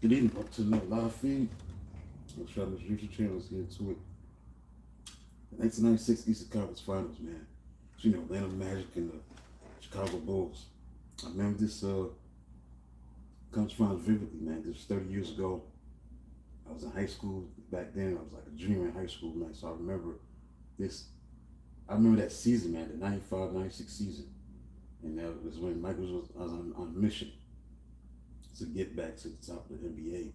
Good evening. Up to another live feed. Let's try this YouTube channel. Let's get into it. The 1996 Eastern Conference Finals, man. So, Atlanta Magic and the Chicago Bulls. I remember this conference finals vividly, man. This was 30 years ago. I was in high school back then. I was like a junior in high school, man. So I remember this. I remember that season, man, the 95, 96 season. And that was when Michael was on a mission to get back to the top of the NBA,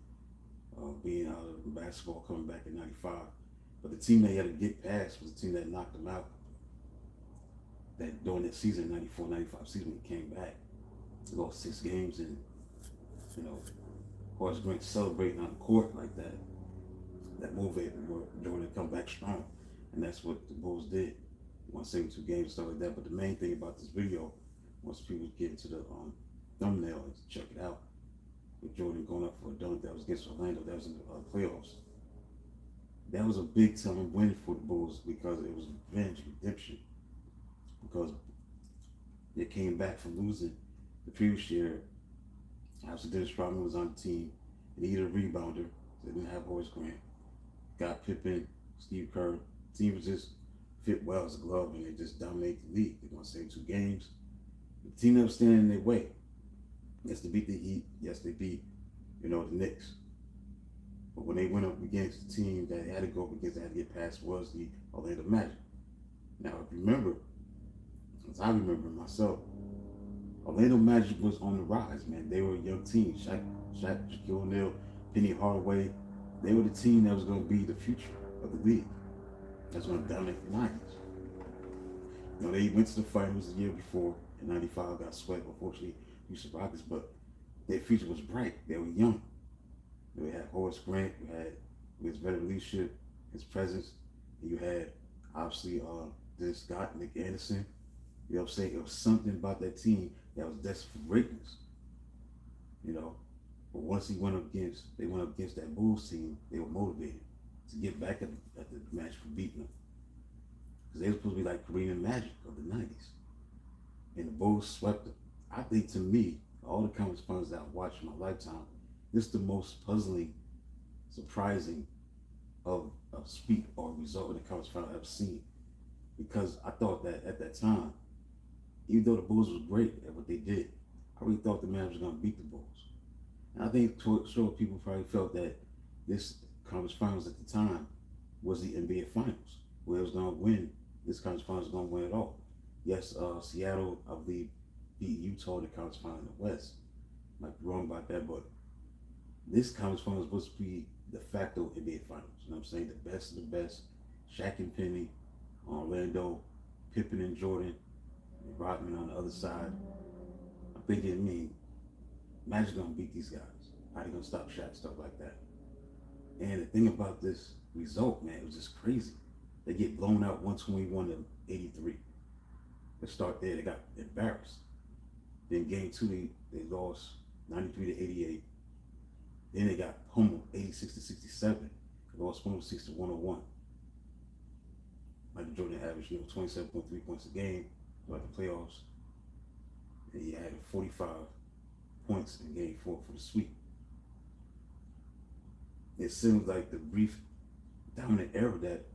being out of basketball coming back in 95. But the team they had to get past was the team that knocked them out that during that season, 94, 95 season, when he came back. He lost 6 games and, you know, Horace Grant celebrating on the court like that. That motivated Jordan to come back strong. And that's what the Bulls did. Won 72 games and stuff like that. But the main thing about this video, once people get into the thumbnail and check it out, with Jordan going up for a dunk that was against Orlando, that was in the playoffs. That was a big time win for the Bulls because it was revenge, redemption. Because they came back from losing the previous year. Obviously, Dennis Rodman was on the team. They needed a rebounder. They didn't have Horace Grant. Got Pippen, Steve Kerr. The team was just fit well as a glove, and they just dominated the league. They won 72 games. The team that was standing in their way. Yes, they beat the Heat. Yes, they beat, the Knicks. But when they went up against the team that they had to go up against, they had to get past, was the Orlando Magic. Now, if you remember, as I remember myself, Orlando Magic was on the rise, man. They were a young team. Shaq, Shaquille O'Neal, Penny Hardaway. They were the team that was going to be the future of the league. That's going to dominate the 90s. They went to the finals the year before. In 95, got swept, unfortunately, Houston Rockets, but their future was bright. They were young. They had Horace Grant, you had his veteran leadership, his presence, and you had, obviously, Dennis Scott, Nick Anderson. You know what I'm saying? It was something about that team that was destined for greatness. But once they went up against that Bulls team, they were motivated to get back at the Magic for beating them. Because they were supposed to be like Kareem and Magic of the 90s. And the Bulls swept them. I think, to me, all the conference finals that I've watched in my lifetime, this is the most puzzling, surprising of sweep or result in the conference final I've ever seen. Because I thought that at that time, even though the Bulls was great at what they did, I really thought the Mavs were going to beat the Bulls. And I think sure people probably felt that this conference finals at the time was the NBA finals, where it was going to win. This conference finals was going to win it all. Yes, Seattle, I believe, beat Utah in the conference final in the West. Might be wrong about that, but this conference final was supposed to be de facto NBA finals. You know what I'm saying? The best of the best. Shaq and Penny, Orlando, Pippen and Jordan, and Rodman on the other side. I'm thinking, Magic's gonna beat these guys. How they gonna stop Shaq, stuff like that. And the thing about this result, man, it was just crazy. They get blown out 121 to 83. They start there, they got embarrassed. Then game 2, they lost 93 to 88. Then they got pummeled 86 to 67. They lost 106 to 101. Michael Jordan averaged 27.3 points a game throughout the playoffs. And he had 45 points in game 4 for the sweep. It seems like the brief dominant era that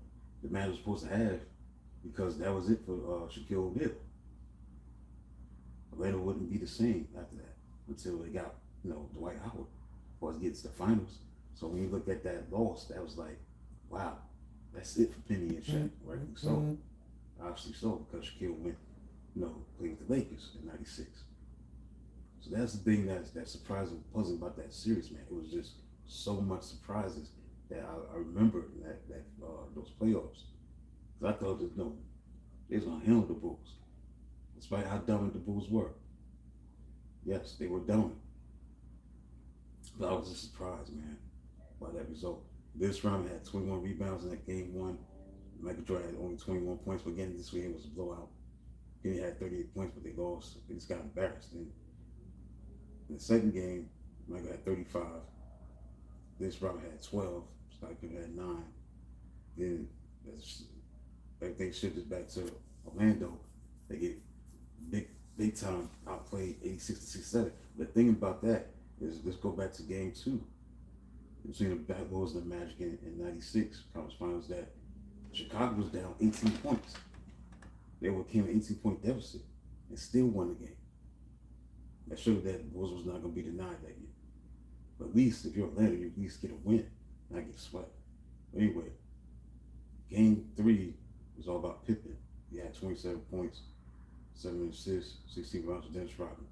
the man was supposed to have, because that was it for Shaquille O'Neal. Orlando wouldn't be the same after that until they got, Dwight Howard before it gets to the finals. So when you look at that loss, that was like, wow, that's it for Penny and Shaq, right? So, obviously so, because Shaquille went, played with the Lakers in 96. So that's the thing that's surprising, puzzling about that series, man. It was just so much surprises that I remember those playoffs. Because I thought that, they was going to handle the Bulls, despite how dominant the Bulls were. Yes, they were dominant. But I was just surprised, man, by that result. This round had 21 rebounds in that game 1. Michael Jordan had only 21 points, but again, this game was a blowout. He had 38 points, but they lost. They just got embarrassed. And in the second game, Michael had 35. This round had 12. Scottie Pippen had 9. Then everything shifted back to Orlando. They get big time outplayed 86 to 67. The thing about that is, let's go back to game 2. between the Bad Bulls and the Magic in '96 conference finals that Chicago was down 18 points. They came an 18-point deficit and still won the game. That showed that the Bulls was not going to be denied that year. But at least if you're Atlanta, you at least get a win, not get swept. Anyway, game 3 was all about Pippen. He had 27 points, 7 assists, 16 rebounds with Dennis Rodman.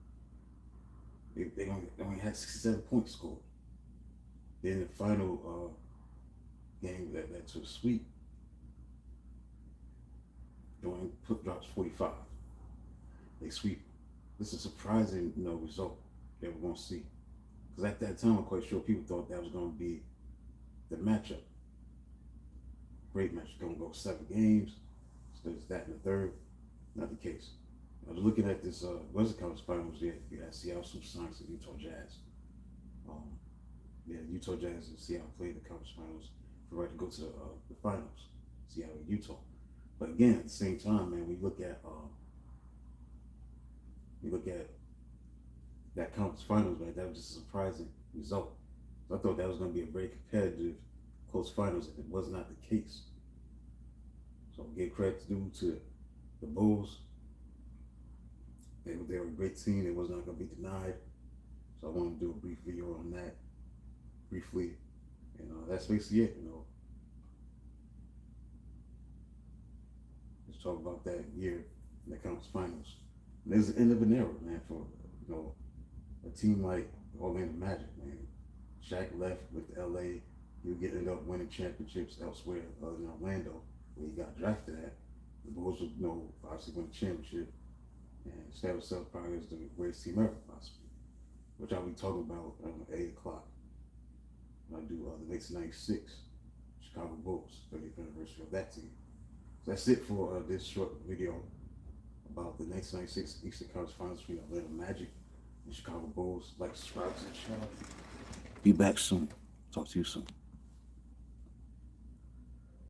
They only had 67 points scored. Then the final game that led to a sweep, Dwayne drops 45. They sweep. This is a surprising, result that we're going to see. Because at that time, I'm quite sure people thought that was going to be the matchup. Great match. Going to go 7 games. So there's that in the third. Not the case. I was looking at this Western Conference Finals. You had Seattle Supersonics and Utah Jazz. Utah Jazz and Seattle played the conference finals for the right to go to the finals. Seattle and Utah. But again, at the same time, man, we look at that conference finals, man. That was just a surprising result. So I thought that was going to be a very competitive, close finals, and it was not the case. So give credit due to the Bulls. They were a great team. It was not going to be denied. So I want to do a brief video on that briefly. And that's basically it, Let's talk about that year in the conference finals. And there's the end of an era, man, for, a team like Orlando Magic, man. Shaq left with LA. He would end up winning championships elsewhere other than Orlando, where he got drafted at. The Bulls would, obviously win a championship and establish themselves probably as the greatest team ever, possibly. Which I'll be talking about at 8 o'clock. When I do the 1996 Chicago Bulls, 30th anniversary of that team. So that's it for this short video about the 1996 Eastern Conference Finals between Atlanta Magic and Chicago Bulls. Like, subscribe to the channel. Be back soon. Talk to you soon.